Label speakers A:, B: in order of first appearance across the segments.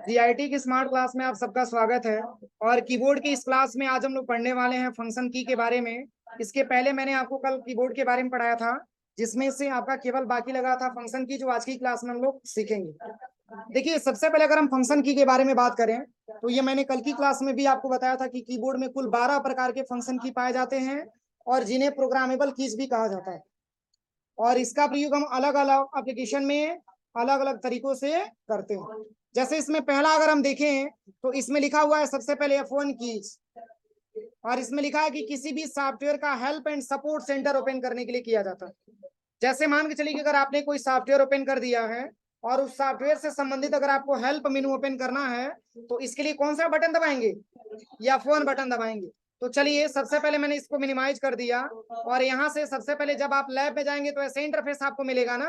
A: GIT की smart class में आप सबका स्वागत है। और कीबोर्ड की इस क्लास में आज हम लोग पढ़ने वाले हैं फंक्शन की के बारे में। इसके पहले मैंने आपको कल कीबोर्ड के बारे में पढ़ाया था, जिसमें से आपका केवल बाकी लगा था फंक्शन की, जो आज की क्लास में हम लोग सीखेंगे। देखिए, सबसे पहले अगर हम फंक्शन की के बारे में बात करें तो ये मैंने कल की क्लास में भी आपको बताया था कि कीबोर्ड में कुल 12 प्रकार के फंक्शन की पाए जाते हैं और जिन्हें प्रोग्रामेबल कीज भी कहा जाता है। और इसका प्रयोग हम अलग अलग एप्लीकेशन में अलग अलग तरीकों से करते हैं। जैसे इसमें पहला अगर हम देखें तो इसमें लिखा हुआ है सबसे पहले F1 कीज, और इसमें लिखा है कि किसी भी सॉफ्टवेयर का help and support centre open करने के लिए किया जाता है। जैसे मान के चलिए कि अगर आपने कोई सॉफ्टवेयर ओपन कर दिया है और उस सॉफ्टवेयर से संबंधित अगर आपको हेल्प मेनू ओपन करना है तो इसके लिए कौन सा बटन दबाएंगे, या F1 बटन दबाएंगे। तो चलिए, सबसे पहले मैंने इसको मिनिमाइज कर दिया और यहाँ से सबसे पहले जब आप लैब में जाएंगे तो ऐसे इंटरफेस आपको मिलेगा ना।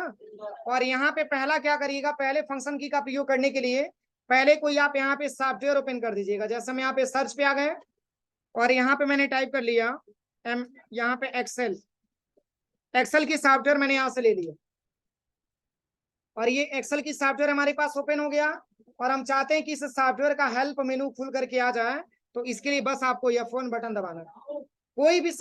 A: और यहाँ पे पहला क्या करिएगा, पहले फंक्शन की का प्रयोग करने के लिए पहले कोई आप यहाँ पे सॉफ्टवेयर ओपन कर दीजिएगा। जैसे हम यहाँ पे सर्च पे आ गए और यहाँ पे मैंने टाइप कर लिया यहाँ पे एक्सेल। एक्सेल की सॉफ्टवेयर मैंने यहाँ से ले लिया और ये एक्सेल की सॉफ्टवेयर हमारे पास ओपन हो गया। और हम चाहते हैं कि इस सॉफ्टवेयर का हेल्प मेनू खुल करके आ जाए, तो इसके लिए बस आपको F1 बटन दबाना है। कोई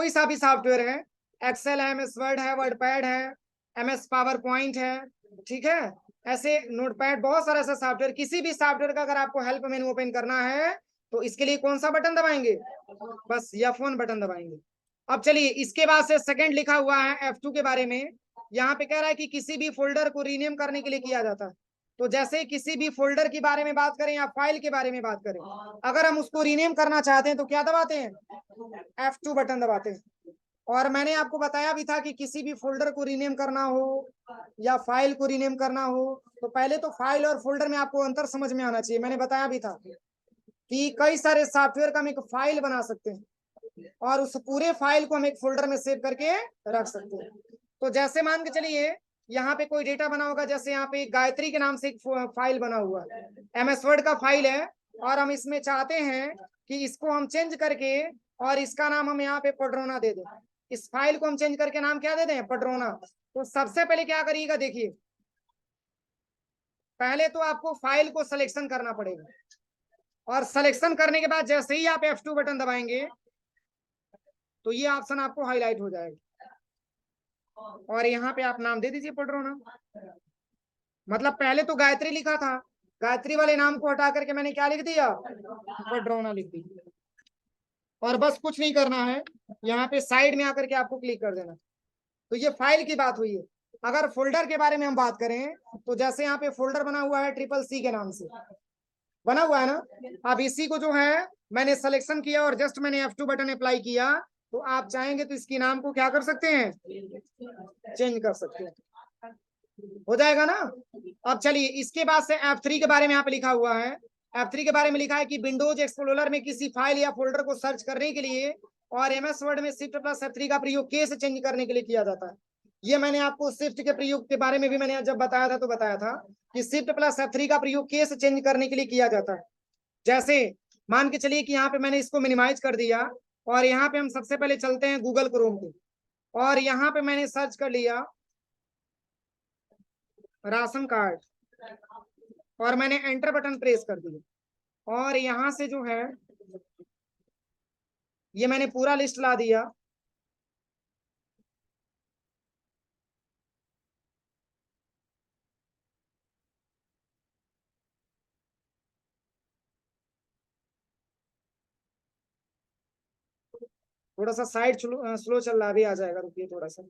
A: सा भी सॉफ्टवेयर है, एक्सेल है, MS वर्ड है, वर्डपैड है, MS पावर पॉइंट है, ठीक है, ऐसे नोटपैड, बहुत सारे ऐसे सॉफ्टवेयर, किसी भी सॉफ्टवेयर का अगर आपको हेल्प मेनू ओपन करना है तो इसके लिए कौन सा बटन दबाएंगे, बस F1 बटन दबाएंगे। अब चलिए, इसके बाद से सेकंड लिखा हुआ है F2 के बारे में। यहाँ पे कह रहा है कि किसी भी फोल्डर को रीनेम करने के लिए किया जाता है। तो जैसे किसी भी फोल्डर के बारे में बात करें या फाइल के बारे में बात करें, अगर हम उसको रीनेम करना चाहते हैं तो क्या दबाते हैं, F2 बटन दबाते हैं। और मैंने आपको बताया भी था कि किसी भी फोल्डर को रीनेम करना हो या फाइल को रीनेम करना हो तो पहले तो फाइल और फोल्डर में आपको अंतर समझ में आना चाहिए। मैंने बताया भी था कि कई सारे सॉफ्टवेयर का हम एक फाइल बना सकते हैं और उस पूरे फाइल को हम एक फोल्डर में सेव करके रख सकते हैं। तो जैसे मान के चलिए यहाँ पे कोई डेटा बना होगा, जैसे यहाँ पे गायत्री के नाम से एक फाइल बना हुआ है, MS वर्ड का फाइल है, और हम इसमें चाहते हैं कि इसको हम चेंज करके और इसका नाम हम यहाँ पे पडरोना दे दें। इस फाइल को हम चेंज करके नाम क्या दे दें, पडरोना। तो सबसे पहले क्या करिएगा, देखिए, पहले तो आपको फाइल को सिलेक्शन करना पड़ेगा और सिलेक्शन करने के बाद जैसे ही आप F2 बटन दबाएंगे तो ये ऑप्शन आपको हाईलाइट हो जाएगा और यहाँ पे आप नाम दे दीजिए पडरोना। मतलब पहले तो गायत्री लिखा था, गायत्री वाले नाम को हटा करके मैंने क्या लिख दिया, पडरोना लिख दिया। और बस कुछ नहीं करना है, यहाँ पे साइड में आकर के आपको क्लिक कर देना। तो ये फाइल की बात हुई है। अगर फोल्डर के बारे में हम बात करें तो जैसे यहाँ पे फोल्डर बना हुआ है CCC के नाम से बना हुआ है ना। अब इसी को जो है मैंने सिलेक्शन किया और जस्ट मैंने F2 बटन अप्लाई किया, तो आप चाहेंगे तो इसकी नाम को क्या कर सकते हैं, चेंज कर सकते हैं, हो जाएगा ना। अब चलिए, इसके बाद से F3 के बारे में यहाँ पे लिखा हुआ है। F3 के बारे में लिखा है कि विंडोज एक्सप्लोरर में किसी फाइल या फोल्डर को सर्च करने के लिए और MS वर्ड में Shift+F3 का प्रयोग केस चेंज करने के लिए किया जाता है। ये मैंने आपको शिफ्ट के प्रयोग के बारे में भी मैंने जब बताया था तो बताया था कि Shift+F3 का प्रयोग केस चेंज करने के लिए किया जाता है। जैसे मान के चलिए कि यहाँ पे मैंने इसको मिनिमाइज कर दिया और यहाँ पे हम सबसे पहले चलते हैं गूगल क्रोम पे और यहाँ पे मैंने सर्च कर लिया राशन कार्ड और मैंने एंटर बटन प्रेस कर दिया और यहाँ से जो है ये मैंने पूरा लिस्ट ला दिया। थोड़ा सा साइड स्लो चल रहा, भी आ जाएगा, रुकिए थोड़ा सा।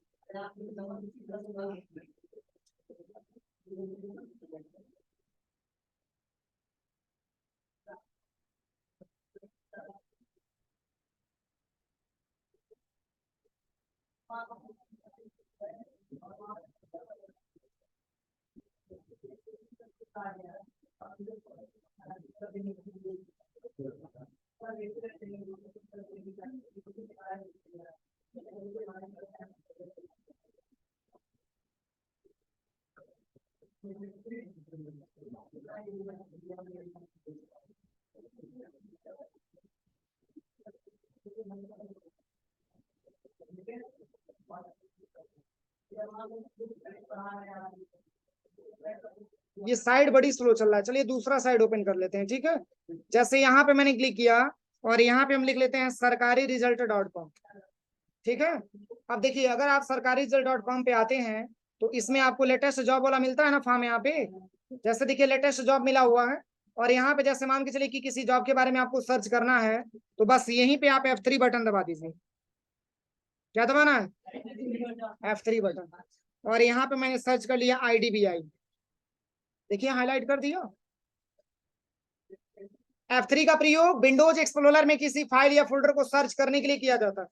A: ये साइड बड़ी स्लो चल रहा है, चलिए दूसरा साइड ओपन कर लेते हैं, ठीक है। जैसे यहाँ पे मैंने क्लिक किया और यहाँ पे हम लिख लेते हैं sarkari-result.com, ठीक है। अब देखिए अगर आप sarkari-result.com पे आते हैं तो इसमें आपको लेटेस्ट जॉब वाला मिलता है ना फॉर्म, यहाँ पे जैसे देखिए लेटेस्ट जॉब मिला हुआ है। और यहाँ पे जैसे मान के चलिए कि किसी जॉब के बारे में आपको सर्च करना है तो बस यहीं पे आप F3 बटन दबा दीजिए। क्या दबाना है? F3 button. और यहाँ पे मैंने सर्च कर लिया IDBI, देखिए हाईलाइट कर दिया। F3 का प्रयोग विंडोज एक्सप्लोरर में किसी फाइल या फोल्डर को सर्च करने के लिए किया जाता है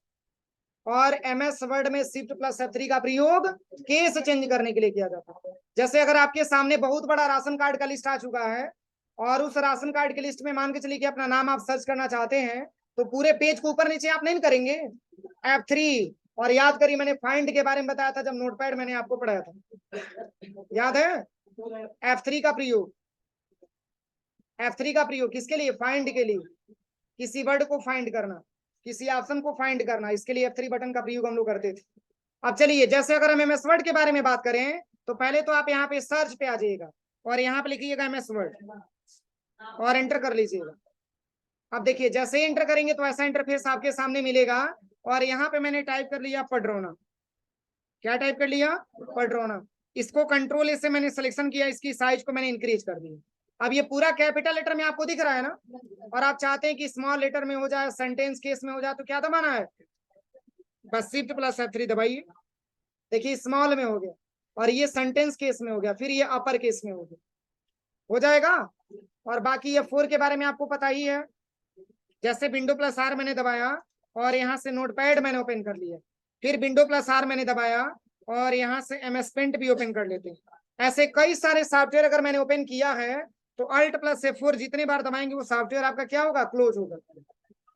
A: और MS वर्ड में Shift प्लस F3 का प्रयोग केस चेंज करने के लिए किया जाता है। जैसे अगर आपके सामने बहुत बड़ा राशन कार्ड का लिस्ट आ चुका है और उस राशन कार्ड की लिस्ट में मान के चलिए कि अपना नाम आप सर्च करना चाहते हैं तो पूरे पेज को ऊपर नीचे आप नहीं करेंगे, F3। और याद करिए मैंने फाइंड के बारे में बताया था जब नोटपैड मैंने आपको पढ़ाया था, याद है? F3 का प्रयोग, F3 का प्रयोग किसके लिए? फाइंड के लिए, किसी वर्ड को फाइंड करना, किसी ऑप्शन को फाइंड करना, इसके लिए F3 बटन का प्रयोग हम लोग करते थे। अब चलिए जैसे अगर हम MS वर्ड के बारे में बात करें तो पहले तो आप यहाँ पे सर्च पे आ जाइएगा और यहाँ पे लिखिएगा MS वर्ड और एंटर कर लीजिएगा। अब देखिए जैसे ही एंटर करेंगे तो ऐसा इंटरफेस आपके सामने मिलेगा और यहाँ पे मैंने टाइप कर लिया पडरोना। क्या टाइप कर लिया? पडरोना। इसको कंट्रोल से मैंने सिलेक्शन किया, इसकी साइज को मैंने इंक्रीज कर दिया। अब ये पूरा कैपिटल लेटर में आपको दिख रहा है ना, और आप चाहते हैं कि स्मॉल लेटर में हो जाए, सेंटेंस केस में हो जाए, तो क्या दबाना है? बस Shift प्लस F3 दबाइए। देखिए स्मॉल में हो गया और ये सेंटेंस केस में हो गया, फिर ये अपर केस में हो गया, हो जाएगा। और बाकी ये 4 के बारे में आपको पता ही है। जैसे विंडो प्लस R मैंने दबाया और यहाँ से नोटपैड मैंने ओपन कर लिया, फिर विंडो प्लस R मैंने दबाया और यहाँ से MS पेंट भी ओपन कर लेते हैं। ऐसे कई सारे सॉफ्टवेयर अगर मैंने ओपन किया है तो Alt प्लस F4 जितने बार दबाएंगे वो सॉफ्टवेयर आपका क्या होगा? क्लोज होगा।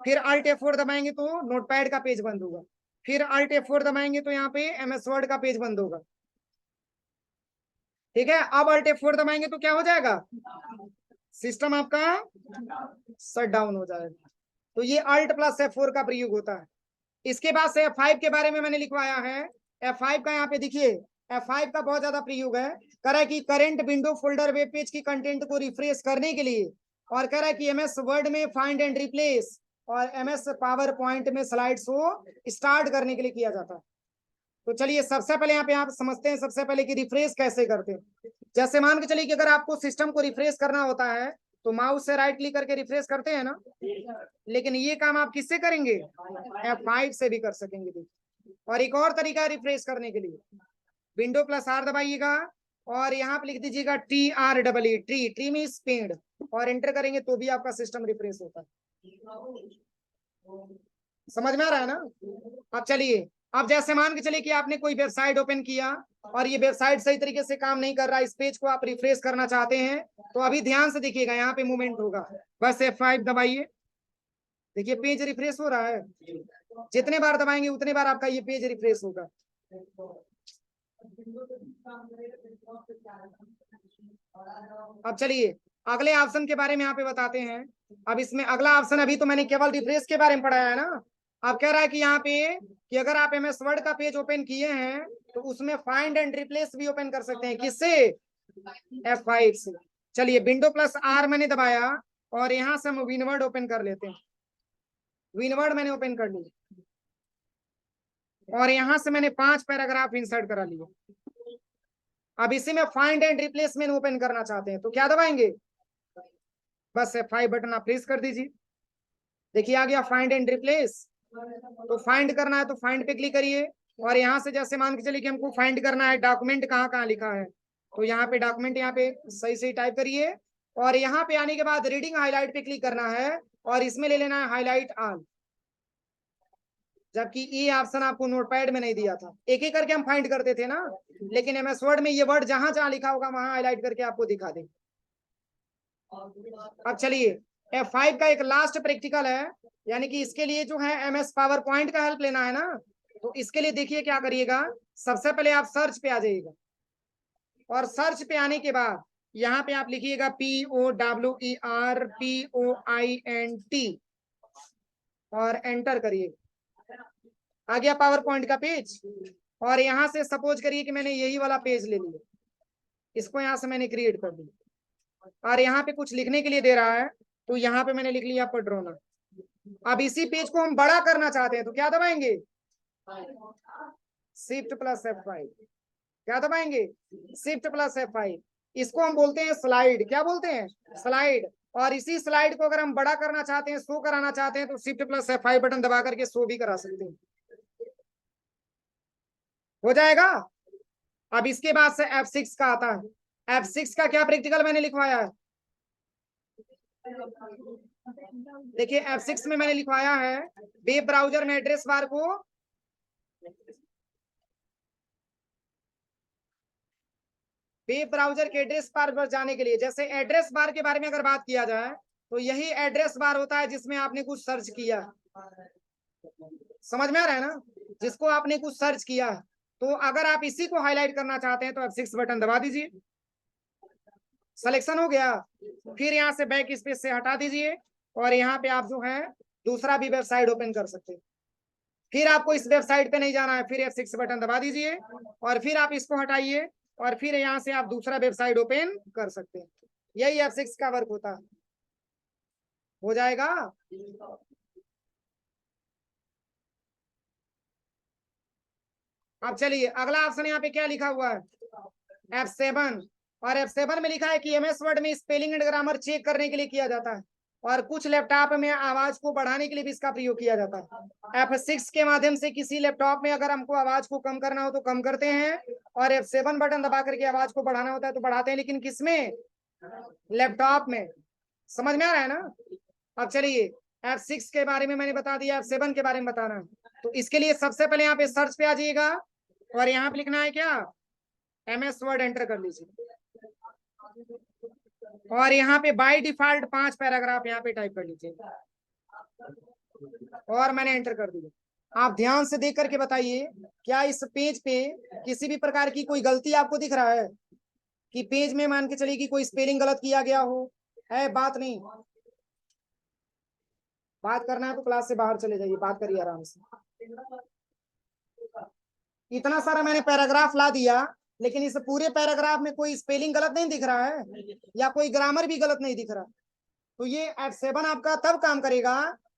A: फिर Alt F4 दबाएंगे तो नोटपैड का पेज बंद होगा, फिर Alt F4 दबाएंगे तो यहाँ पे MS वर्ड का पेज बंद होगा, ठीक है। अब Alt F4 दबाएंगे तो क्या हो जाएगा? सिस्टम आपका शट डाउन हो जाएगा। तो ये Alt प्लस F4 का प्रयोग होता है। इसके बाद से F5 के बारे में मैंने लिखवाया है। F5 का यहाँ पे देखिए F5 का बहुत ज्यादा प्रयोग है। कह रहा है कि current window folder web page की कंटेंट को रिफ्रेश करने के लिए, और कह रहा है कि MS वर्ड में फाइंड एंड रिप्लेस और MS पावर पॉइंट में स्लाइड्स को स्टार्ट करने के लिए किया जाता है। तो चलिए सबसे पहले यहाँ पे आप समझते हैं सबसे पहले कि रिफ्रेश कैसे करते हैं। जैसे मान के चलिए कि अगर आपको सिस्टम को रिफ्रेश करना होता है तो माउस से राइट क्लिक करके रिफ्रेश करते हैं ना, लेकिन ये काम आप किससे करेंगे? F5 से भी कर सकेंगे। और एक और तरीका है रिफ्रेश करने के लिए, विंडो प्लस R दबाइएगा और यहाँ पे लिख दीजिएगा TREE, ट्री मीन्स पेड़, और एंटर करेंगे तो भी आपका सिस्टम रिफ्रेश होता है। समझ में आ रहा है ना? अब चलिए, अब जैसे मान के चलिए कि आपने कोई वेबसाइट ओपन किया और ये वेबसाइट सही तरीके से काम नहीं कर रहा, इस पेज को आप रिफ्रेश करना चाहते हैं, तो अभी ध्यान से देखिएगा यहाँ पे मूवमेंट होगा, बस F5 दबाइए, देखिए पेज रिफ्रेश हो रहा है। जितने बार दबाएंगे उतने बार आपका ये पेज रिफ्रेश होगा। अब चलिए अगले ऑप्शन के बारे में यहाँ पे बताते हैं। अब इसमें अगला ऑप्शन, अभी तो मैंने केवल रिफ्रेश के बारे में पढ़ाया है ना, अब कह रहा है कि यहाँ पे कि अगर आप MS वर्ड का पेज ओपन किए हैं तो उसमें फाइंड एंड रिप्लेस भी ओपन कर सकते हैं। किससे? F5 से। चलिए विंडो प्लस R मैंने दबाया और यहाँ से हम विनवर्ड ओपन कर लेते हैं। विनवर्ड मैंने ओपन कर लिया और यहाँ से मैंने 5 पैराग्राफ इंसर्ट करा लिया। अब इसी में फाइंड एंड रिप्लेसमेंट ओपन करना चाहते हैं तो क्या दबाएंगे? बस F5 बटन आप प्रेस कर दीजिए, देखिए आ गया फाइंड एंड रिप्लेस। तो फाइंड करना है तो फाइंड पे क्लिक करिए और यहाँ से जैसे मान के चलिए कि हमको फाइंड करना है डॉक्यूमेंट कहाँ कहाँ लिखा है, तो यहाँ पे डॉक्यूमेंट यहाँ पे सही सही टाइप करिए और यहाँ पे आने के बाद रीडिंग हाईलाइट पे क्लिक करना है और इसमें ले लेना है हाईलाइट ऑल, जबकि ये ऑप्शन आपको नोटपैड में नहीं दिया था। एक एक करके हम फाइंड करते थे ना, लेकिन MS वर्ड में ये वर्ड जहां जहां लिखा होगा वहां हाईलाइट करके आपको दिखा दे। अब चलिए F5 का एक लास्ट प्रैक्टिकल है, यानी कि इसके लिए जो है MS पावर पॉइंट का हेल्प लेना है ना, तो इसके लिए देखिए क्या करिएगा। सबसे पहले आप सर्च पे आ जाइएगा और सर्च पे आने के बाद यहाँ पे आप लिखिएगा POWERPOINT और एंटर करिए। आ गया पावर पॉइंट का पेज और यहाँ से सपोज करिए कि मैंने यही वाला पेज ले लिया, इसको यहाँ से मैंने क्रिएट कर दिया और यहाँ पे कुछ लिखने के लिए दे रहा है, तो यहाँ पे मैंने लिख लिया पड्रोना। अब इसी पेज को हम बड़ा करना चाहते हैं तो क्या दबाएंगे, शिफ्ट प्लस F5। क्या दबाएंगे, शिफ्ट प्लस F5। इसको हम बोलते हैं स्लाइड। क्या बोलते हैं, स्लाइड। और इसी स्लाइड को अगर हम बड़ा करना चाहते हैं, शो कराना चाहते हैं, तो शिफ्ट प्लस F5 बटन दबा करके शो भी करा सकते हैं, हो जाएगा। अब इसके बाद से F6 का आता है। F6 का क्या प्रैक्टिकल मैंने लिखवाया है, देखिए F6 में मैंने लिखवाया है वेब ब्राउजर में एड्रेस बार को वेब ब्राउजर के एड्रेस बार पर जाने के लिए, जैसे एड्रेस बार के बारे में अगर बात किया जाए तो यही एड्रेस बार होता है जिसमें आपने कुछ सर्च किया, समझ में आ रहा है ना, जिसको आपने कुछ सर्च किया। तो अगर आप इसी को हाईलाइट करना चाहते हैं तो F6 बटन दबा दीजिए, सिलेक्शन हो गया। फिर यहाँ से बैक स्पेस से हटा दीजिए और यहाँ पे आप जो है दूसरा भी वेबसाइट ओपन कर सकते हैं। फिर आपको इस वेबसाइट पे नहीं जाना है, फिर F6 बटन दबा दीजिए और फिर आप इसको हटाइए और फिर यहाँ से आप दूसरा वेबसाइट ओपन कर सकते हैं। यही F6 का वर्क होता है, हो जाएगा। अब चलिए अगला ऑप्शन यहाँ पे क्या लिखा हुआ है, F7। और F7 में लिखा है कि MS वर्ड में स्पेलिंग एंड ग्रामर चेक करने के लिए किया जाता है और कुछ लैपटॉप में आवाज को बढ़ाने के लिए भी इसका प्रयोग किया जाता है। F6 के माध्यम से किसी लैपटॉप में अगर हमको आवाज को कम करना हो तो कम करते हैं और F7 बटन दबा करके आवाज को बढ़ाना होता है तो बढ़ाते हैं, लेकिन किसमें, लैपटॉप में। समझ में आ रहा है ना। अब चलिए F6 के बारे में मैंने बता दिया, F7 के बारे में बताना है। तो इसके लिए सबसे पहले यहाँ पे सर्च पे आ जाइएगा और यहाँ पे लिखना है क्या, MS वर्ड एंटर कर लीजिए और यहाँ पे बाय डिफॉल्ट 5 पैराग्राफ यहाँ पे टाइप कर लीजिए और मैंने एंटर कर दिया। आप ध्यान से देख करके बताइए क्या इस पेज पे किसी भी प्रकार की कोई गलती आपको दिख रहा है, कि पेज में मान के चलिए कि कोई स्पेलिंग गलत किया गया हो, है बात नहीं। बात करना है तो क्लास से बाहर चले जाइए, बात करिए आराम से। इतना सारा मैंने पैराग्राफ ला दिया लेकिन इस पूरे पैराग्राफ में कोई स्पेलिंग गलत नहीं दिख रहा है या कोई ग्रामर भी गलत नहीं दिख रहा, तो ये F7 आपका तब काम करेगा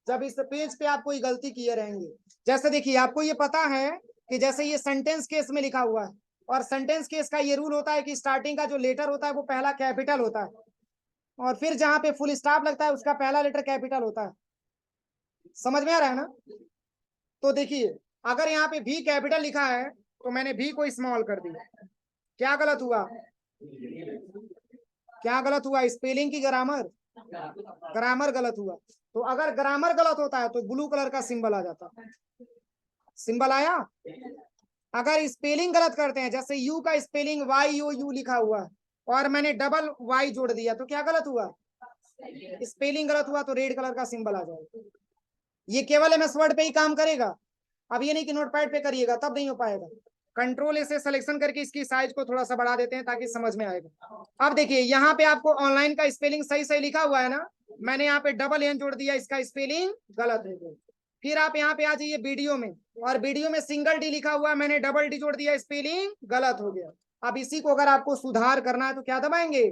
A: जब इस पेज पे आप कोई गलती किए रहेंगे। जैसे देखिए आपको ये पता है कि जैसे ये सेंटेंस केस में लिखा हुआ है और सेंटेंस केस का ये रूल होता है कि स्टार्टिंग का जो लेटर होता है वो पहला कैपिटल होता है और फिर जहां पे फुल स्टॉप लगता है उसका पहला लेटर कैपिटल होता है। समझ में आ रहा है ना। तो देखिए अगर यहाँ पे भी कैपिटल लिखा है तो मैंने भी को स्मॉल कर दिया, क्या गलत हुआ, क्या गलत हुआ, स्पेलिंग की ग्रामर, ग्रामर गलत हुआ। तो अगर ग्रामर गलत होता है तो ब्लू कलर का सिंबल आ जाता है, सिंबल आया। अगर स्पेलिंग गलत करते हैं, जैसे यू का स्पेलिंग YOU लिखा हुआ है और मैंने डबल Y जोड़ दिया तो क्या गलत हुआ, स्पेलिंग गलत हुआ, तो रेड कलर का सिंबल आ जाएगा। ये केवल MS वर्ड पे ही काम करेगा, अब ये नहीं कि नोटपैड पे करिएगा तब नहीं हो पाएगा। कंट्रोल से सिलेक्शन करके इसकी साइज को थोड़ा सा बढ़ा देते हैं ताकि समझ में आएगा। अब देखिए यहाँ पे आपको ऑनलाइन का स्पेलिंग सही सही लिखा हुआ है ना, मैंने यहाँ पे डबल एन जोड़ दिया, इसका स्पेलिंग गलत है। फिर आप यहाँ पे आ जाइए वीडियो में और वीडियो में सिंगल डी लिखा हुआ है, मैंने डबल डी जोड़ दिया, स्पेलिंग गलत हो गया। अब इसी को अगर आपको सुधार करना है तो क्या दबाएंगे,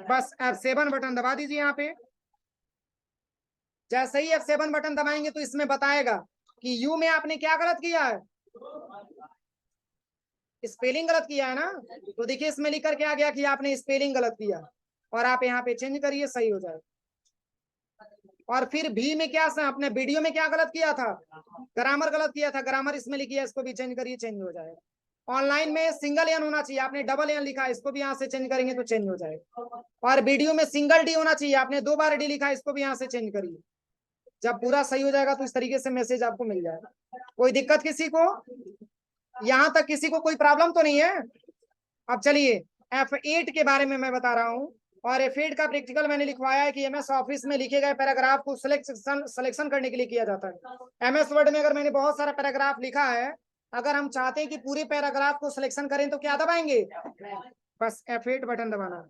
A: बस F7 बटन दबा दीजिए यहाँ पे। जैसे ही F7 बटन दबाएंगे तो इसमें बताएगा कि यू में आपने क्या गलत किया है, स्पेलिंग गलत किया है ना। तो देखिए इसमें लिख करके आ गया कि आपने स्पेलिंग गलत किया और आप यहाँ पे चेंज करिए, सही हो जाएगा। और फिर भी में क्या अपने वीडियो में क्या गलत किया था, ग्रामर गलत किया था, ग्रामर इसमें लिखिए, इसको भी चेंज करिए, चेंज हो जाएगा। ऑनलाइन में सिंगल एन होना चाहिए, आपने डबल एन लिखा, इसको भी यहाँ से चेंज करेंगे तो चेंज हो जाएगा। और वीडियो में सिंगल डी होना चाहिए, आपने 2 बार डी लिखा, इसको भी यहाँ से चेंज करिए। जब पूरा सही हो जाएगा तो इस तरीके से मैसेज आपको मिल जाएगा। कोई दिक्कत किसी को, यहाँ तक किसी को कोई प्रॉब्लम तो नहीं है। अब चलिए F8 के बारे में मैं बता रहा हूँ और F8 का प्रैक्टिकल मैंने लिखवाया है कि MS ऑफिस में लिखे गए पैराग्राफ को सिलेक्शन करने के लिए किया जाता है। MS वर्ड में अगर मैंने बहुत सारा पैराग्राफ लिखा है, अगर हम चाहते हैं कि पूरे पैराग्राफ को सिलेक्शन करें तो क्या दबाएंगे, बस F8 बटन दबाना।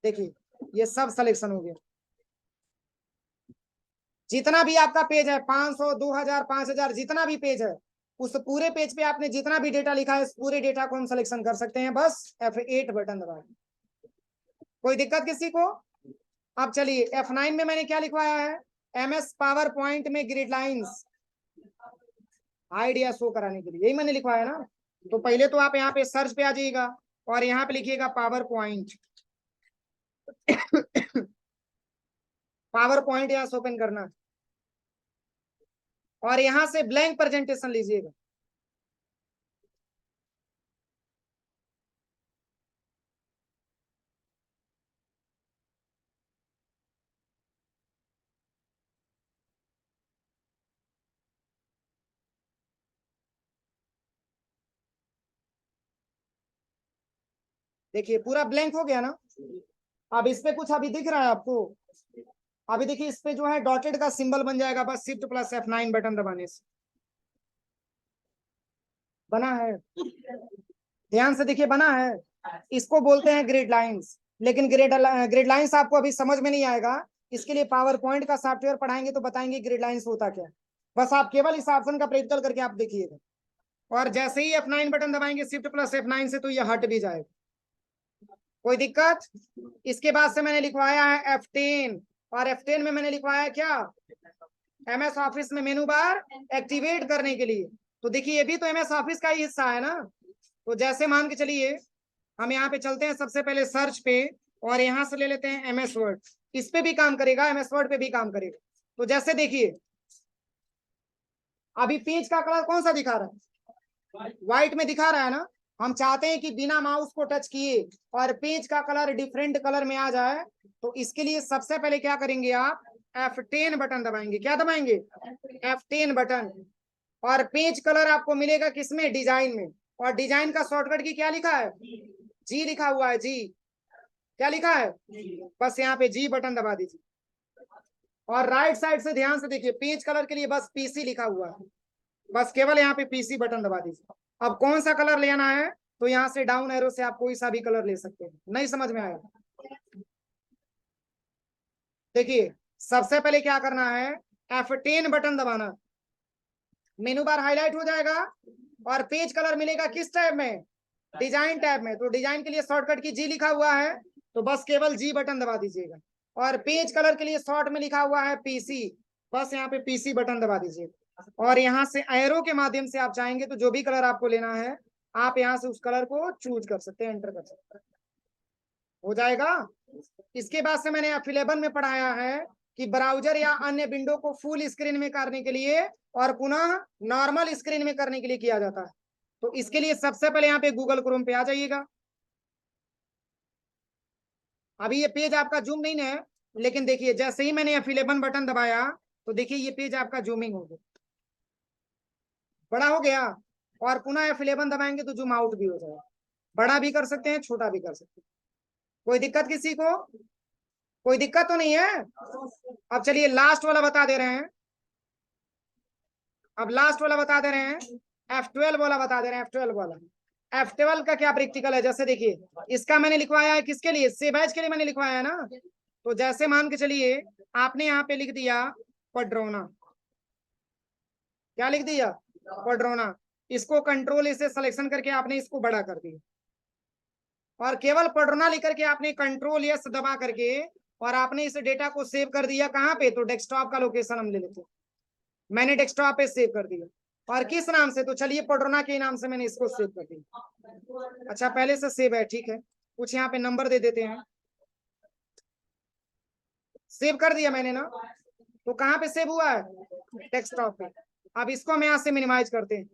A: देखिए ये सब सिलेक्शन हो गया, जितना भी आपका पेज है 500 2000 5000 जितना भी पेज है उस पूरे पेज पे आपने जितना भी डेटा लिखा है, उस पूरे डेटा को हम सिलेक्शन कर सकते हैं बस F8 बटन दबा के। कोई दिक्कत किसी को? अब चलिए F9 में मैंने क्या लिखवाया है, MS पावर पॉइंट में ग्रिड लाइंस आइडिया शो कराने के लिए, यही मैंने लिखवाया ना। तो पहले तो आप यहाँ पे सर्च पे आ जाइएगा और यहाँ पे लिखिएगा पावर पॉइंट। पावर पॉइंट यहाँ से ओपन करना और यहाँ से ब्लैंक प्रेजेंटेशन लीजिएगा। देखिए पूरा ब्लैंक हो गया ना। अब इस पे कुछ अभी दिख रहा है आपको? अभी देखिए इस पे जो है डॉटेड का सिंबल बन जाएगा बस शिफ्ट प्लस F9 बटन दबाने से। बना है, ध्यान से देखिए बना है। इसको बोलते हैं ग्रिड लाइंस, लेकिन ग्रिड लाइंस आपको अभी समझ में नहीं आएगा। इसके लिए पावर पॉइंट का सॉफ्टवेयर पढ़ाएंगे तो बताएंगे ग्रिड लाइंस होता क्या। बस आप केवल इस ऑप्शन का प्रैक्टिकल करके आप देखिएगा, और जैसे ही F9 बटन दबाएंगे शिफ्ट प्लस F9 से तो ये हट भी जाएगा। कोई दिक्कत? इसके बाद से मैंने लिखवाया है F10, और F10 में मैंने लिखवाया है क्या, MS ऑफिस में मेनू बार एक्टिवेट करने के लिए। तो देखिए ये भी तो MS ऑफिस का ही हिस्सा है ना। तो जैसे मान के चलिए हम यहाँ पे चलते हैं सबसे पहले सर्च पे, और यहाँ से ले लेते हैं MS वर्ड। इस पे भी काम करेगा, MS वर्ड पे भी काम करेगा। तो जैसे देखिए अभी पेज का कलर कौन सा दिखा रहा है, व्हाइट में दिखा रहा है ना। हम चाहते हैं कि बिना माउस को टच किए और पेज का कलर डिफरेंट कलर में आ जाए। तो इसके लिए सबसे पहले क्या करेंगे, आप F10 बटन दबाएंगे। क्या दबाएंगे? F10 button. और पेज कलर आपको मिलेगा किसमें, डिजाइन में। और डिजाइन का शॉर्टकट की क्या लिखा है, जी लिखा हुआ है। जी क्या लिखा है, बस यहाँ पे जी बटन दबा दीजिए। और राइट साइड से ध्यान से देखिए, पेज कलर के लिए बस PC लिखा हुआ है, बस केवल यहाँ पे PC बटन दबा दीजिए। अब कौन सा कलर लेना है, तो यहाँ से डाउन एरो से आप कोई सा भी कलर ले सकते हैं। नहीं समझ में आया? देखिए सबसे पहले क्या करना है, F10 बटन दबाना, मेनू बार हाईलाइट हो जाएगा और पेज कलर मिलेगा किस टैब में, डिजाइन टैब में। तो डिजाइन के लिए शॉर्टकट की जी लिखा हुआ है, तो बस केवल जी बटन दबा दीजिएगा। और पेज कलर के लिए शॉर्ट में लिखा हुआ है PC, बस यहाँ पे PC बटन दबा दीजिएगा। और यहाँ से एरो के माध्यम से आप चाहेंगे तो जो भी कलर आपको लेना है आप यहाँ से उस कलर को चूज कर सकते हैं, एंटर कर सकते हैं, हो जाएगा। इसके बाद से मैंने F11 में पढ़ाया है कि ब्राउजर या अन्य विंडो को फुल स्क्रीन में करने के लिए और पुनः नॉर्मल स्क्रीन में करने के लिए किया जाता है। तो इसके लिए सबसे पहले यहाँ पे गूगल क्रोम पे आ जाइएगा। अभी ये पेज आपका जूम नहीं है, लेकिन देखिए जैसे ही मैंने F11 बटन दबाया तो देखिए ये पेज आपका जूमिंग हो गया, बड़ा हो गया। और पुनः F11 दबाएंगे तो जूम आउट भी हो जाएगा। बड़ा भी कर सकते हैं, छोटा भी कर सकते हैं। कोई दिक्कत किसी को? कोई दिक्कत तो नहीं है? अब चलिए लास्ट वाला बता दे रहे हैं। अब लास्ट वाला बता दे रहे हैं, F12 वाला बता दे रहे हैं। F12 वाला, F12 का क्या प्रैक्टिकल है, जैसे देखिए इसका मैंने लिखवाया है किसके लिए, से बैच के लिए मैंने लिखवाया है ना। तो जैसे मान के चलिए आपने यहाँ पे लिख दिया पड्रोना, क्या लिख दिया, पड्रोना। इसको कंट्रोल से सिलेक्शन करके आपने इसको बड़ा कर दिया, और केवल पड्रोना लिख करके आपने कंट्रोल S दबा करके और आपने इस डेटा को सेव कर दिया कहाँ पे, तो डेस्कटॉप का लोकेशन हम ले लेते हैं। मैंने डेस्कटॉप पे सेव कर दिया, और किस नाम से, तो चलिए पड्रोना के नाम से मैंने इसको सेव कर दिया। अच्छा पहले से सेव है, ठीक है। कुछ यहाँ पे नंबर दे देते हैं। सेव कर दिया मैंने ना, तो कहाँ पे सेव हुआ है, डेस्कटॉप पे। अब इसको हम यहाँ से मिनिमाइज करते हैं,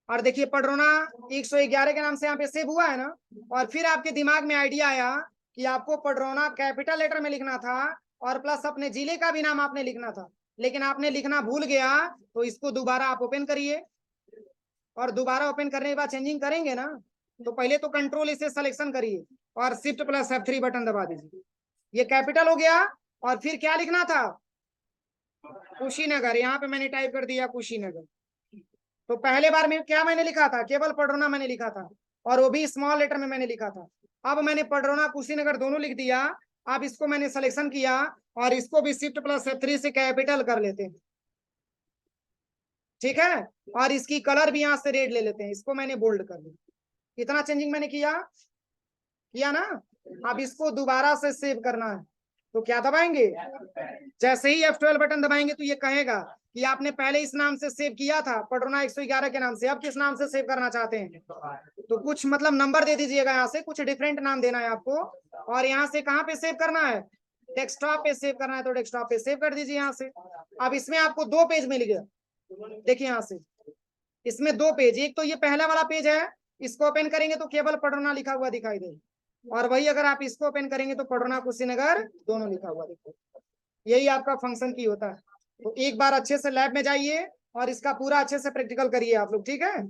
A: और देखिए पड्रोना 111 के नाम से यहाँ पे सेव हुआ है ना। और फिर आपके दिमाग में आइडिया आया कि आपको पड्रोना कैपिटल लेटर में लिखना था और प्लस अपने जिले का भी नाम आपने लिखना था, लेकिन आपने लिखना भूल गया। तो इसको दोबारा आप ओपन करिए, और दोबारा ओपन करने के बाद चेंजिंग करेंगे ना, तो पहले तो कंट्रोल इसे सिलेक्शन करिए और शिफ्ट प्लस F3 बटन दबा दीजिए। ये कैपिटल हो गया, और फिर क्या लिखना था, कुशीनगर। यहाँ पे मैंने टाइप कर दिया कुशीनगर। तो पहले बार में क्या मैंने लिखा था, केवल पड्रोना मैंने लिखा था, और वो भी स्मॉल लेटर में मैंने लिखा था। अब मैंने पड्रोना कुशीनगर दोनों लिख दिया। अब इसको मैंने सिलेक्शन किया और इसको भी शिफ्ट प्लस F3 से कैपिटल कर लेते हैं। ठीक है। और इसकी कलर भी यहाँ से रेड ले लेते हैं, इसको मैंने बोल्ड कर दिया। इतना चेंजिंग मैंने किया ना। अब इसको दोबारा से सेव करना है तो क्या दबाएंगे, जैसे ही F12 बटन दबाएंगे तो ये कहेगा कि आपने पहले इस नाम से सेव किया था पडरोना 111 के नाम से, अब किस नाम से सेव करना चाहते हैं। तो कुछ मतलब नंबर दे दीजिएगा, यहाँ से कुछ डिफरेंट नाम देना है आपको, और यहाँ से कहाँ पे सेव करना है, डेस्कटॉप पे सेव करना है तो डेस्कटॉप पे सेव कर दीजिए यहाँ से। अब इसमें आपको 2 पेज मिल गया, देखिए यहाँ से इसमें 2 पेज, एक तो ये पहला वाला पेज है, इसको ओपन करेंगे तो केवल पडरोना लिखा हुआ दिखाई देगा, और वही अगर आप इसको ओपन करेंगे तो पडरोना कुशीनगर दोनों लिखा हुआ दिखेगा। यही आपका फंक्शन की होता है। तो एक बार अच्छे से लैब में जाइए और इसका पूरा अच्छे से प्रैक्टिकल करिए आप लोग, ठीक है।